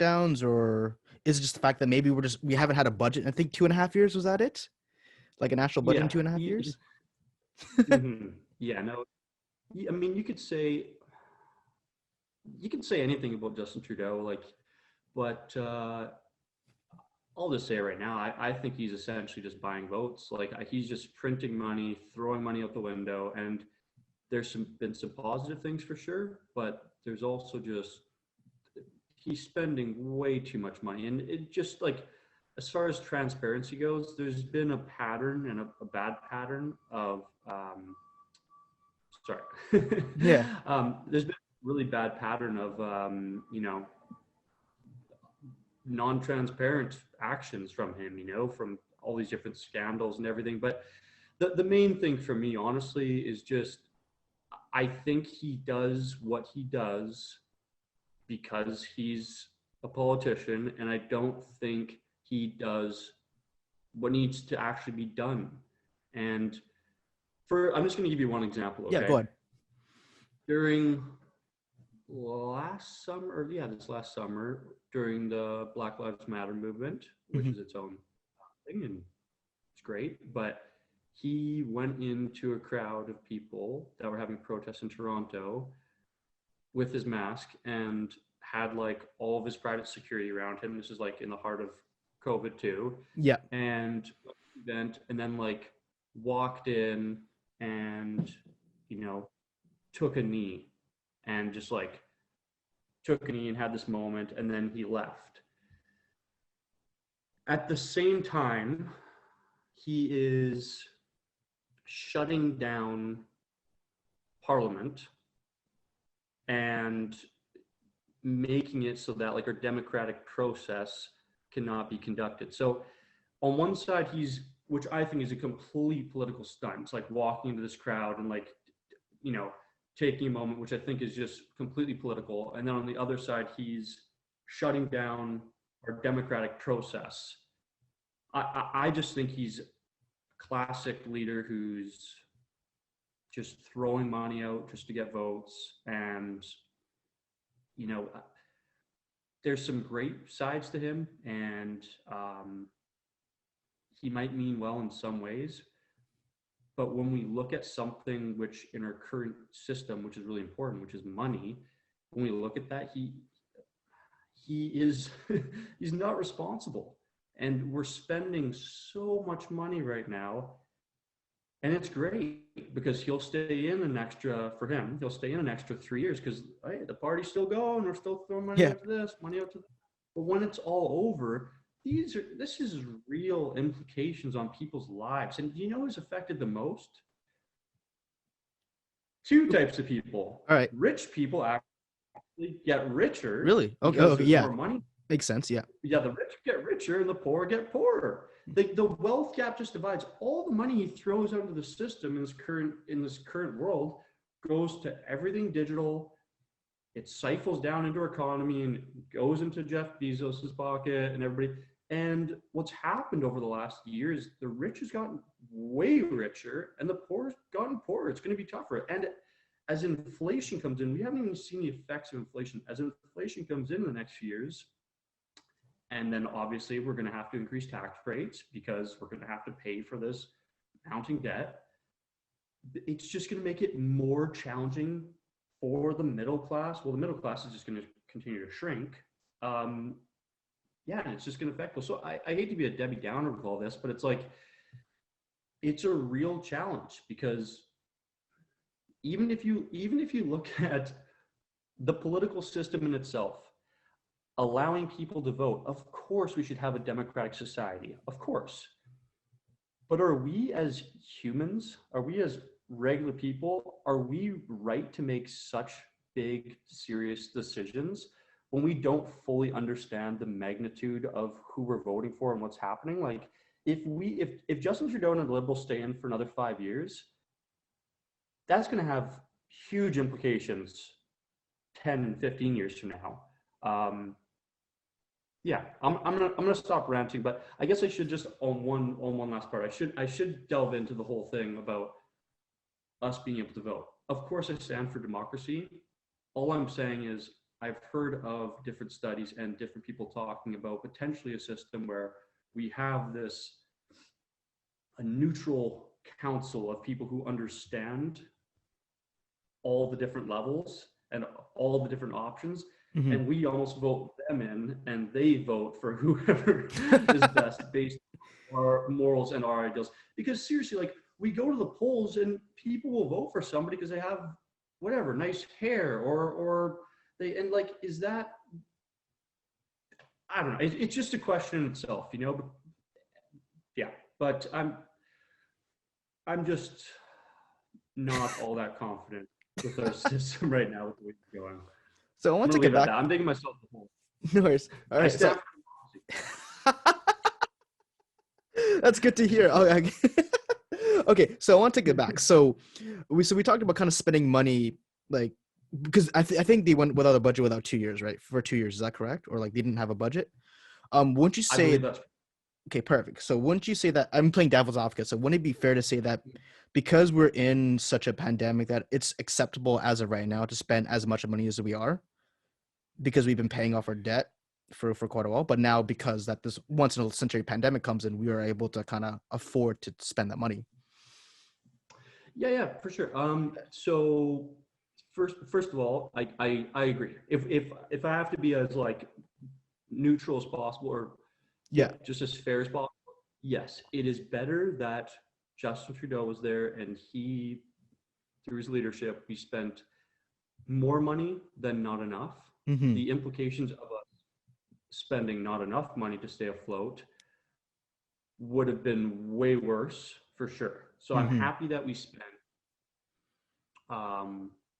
shutdowns, or is it just the fact that maybe we haven't had a budget? I think 2.5 years, was that it? Like a national budget in Yeah. 2.5 years? Yeah, no. I mean, you could say anything about Justin Trudeau, like, but I'll just say right now, I think he's essentially just buying votes. Like he's just printing money, throwing money out the window, and there's been some positive things for sure, but there's also just he's spending way too much money, and it just like as far as transparency goes, there's been a pattern and a bad pattern of sorry, Yeah. there's been a really bad pattern of non-transparent actions from him, from all these different scandals and everything. But the main thing for me, honestly, is just I think he does what he does because he's a politician, and I don't think he does what needs to actually be done. And I'm just going to give you one example, Yeah, go okay? ahead. During this last summer, during the Black Lives Matter movement, which is its own thing, and it's great, but he went into a crowd of people that were having protests in Toronto with his mask and had like all of his private security around him. This is like in the heart of COVID too. Yeah. And then like walked in and took a knee and just like took a knee and had this moment, and then he left. At the same time, he is shutting down Parliament and making it so that like our democratic process cannot be conducted. So on one side, which I think is a complete political stunt. It's like walking into this crowd and like, taking a moment, which I think is just completely political. And then on the other side, he's shutting down our democratic process. I just think he's a classic leader who's just throwing money out just to get votes. And, there's some great sides to him, and he might mean well in some ways. But when we look at something which in our current system, which is really important, which is money, when we look at that, he is he's not responsible. And we're spending so much money right now. And it's great because he'll stay in he'll stay in an extra 3 years because hey, the party's still going, we're still throwing money out to this, money out to that. But when it's all over, this is real implications on people's lives. And do you know who's affected the most? Two types of people. All right. Rich people actually get richer. Really? Okay. Because there's more money. Makes sense. Yeah. Yeah, the rich get richer and the poor get poorer. The wealth gap just divides. All the money he throws out into the system in this current world goes to everything digital. It cycles down into our economy and goes into Jeff Bezos's pocket and everybody. And what's happened over the last year is the rich has gotten way richer and the poor has gotten poorer. It's going to be tougher. And as inflation comes in, we haven't even seen the effects of inflation. As inflation comes in the next few years, and then obviously we're going to have to increase tax rates because we're going to have to pay for this mounting debt. It's just going to make it more challenging for the middle class. Well, the middle class is just going to continue to shrink. And it's just going to affect us. So I hate to be a Debbie Downer with all this, but it's like, it's a real challenge because even if you look at the political system in itself, allowing people to vote, of course we should have a democratic society, of course. But are we as humans, are we as regular people, are we right to make such big, serious decisions when we don't fully understand the magnitude of who we're voting for and what's happening? Like if Justin Trudeau and the Liberals stay in for another 5 years, that's going to have huge implications 10 and 15 years from now. I'm gonna stop ranting, but I guess I should just on one last part. I should delve into the whole thing about us being able to vote. Of course, I stand for democracy. All I'm saying is I've heard of different studies and different people talking about potentially a system where we have a neutral council of people who understand all the different levels and all the different options, Mm-hmm. and we almost vote them in, and they vote for whoever is best based on our morals and our ideals. Because seriously, like, we go to the polls and people will vote for somebody because they have whatever nice hair, or they, and like, is that, I don't know, it's just a question in itself, you know. But yeah, but I'm just not all that confident with our system right now with the way it's going. So I I'm want gonna to get leave it at back. that. I'm digging myself a hole. No worries. All I right. So stand that's good to hear. Oh, okay. Okay, so I want to get back. So we talked about kind of spending money, like, because I think they went without a budget without 2 years, right? For 2 years, is that correct? Or like they didn't have a budget? Wouldn't you I believe say that's okay, perfect. So wouldn't you say that I'm playing devil's advocate? So wouldn't it be fair to say that because we're in such a pandemic that it's acceptable as of right now to spend as much money as we are because we've been paying off our debt for quite a while, but now because that this once in a century pandemic comes in, we are able to kind of afford to spend that money. yeah, for sure. So first of all, I agree. If I have to be as like neutral as possible, or yeah, Yeah. just as fair as possible, yes, it is better that Justin Trudeau was there, and he, through his leadership, we spent more money than not enough. Mm-hmm. The implications of us spending not enough money to stay afloat would have been way worse for sure. So I'm Mm-hmm. happy that we spent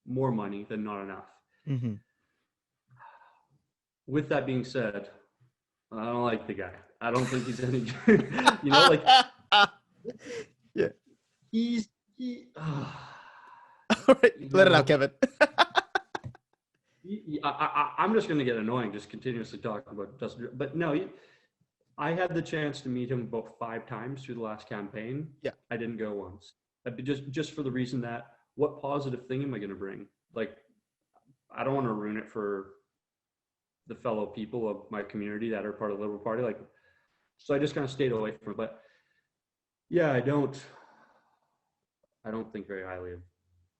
more money than not enough. Mm-hmm. With that being said, I don't like the guy. I don't think he's any good. You know, like, Yeah. he All right. you Let it out, know, Kevin. I'm just going to get annoying just continuously talking about Justin. But no, I had the chance to meet him about 5 times through the last campaign. Yeah. I didn't go once. Just for the reason that, what positive thing am I going to bring? Like, I don't want to ruin it for the fellow people of my community that are part of the Liberal Party. Like, so I just kind of stayed away from it. But yeah, I don't think very highly of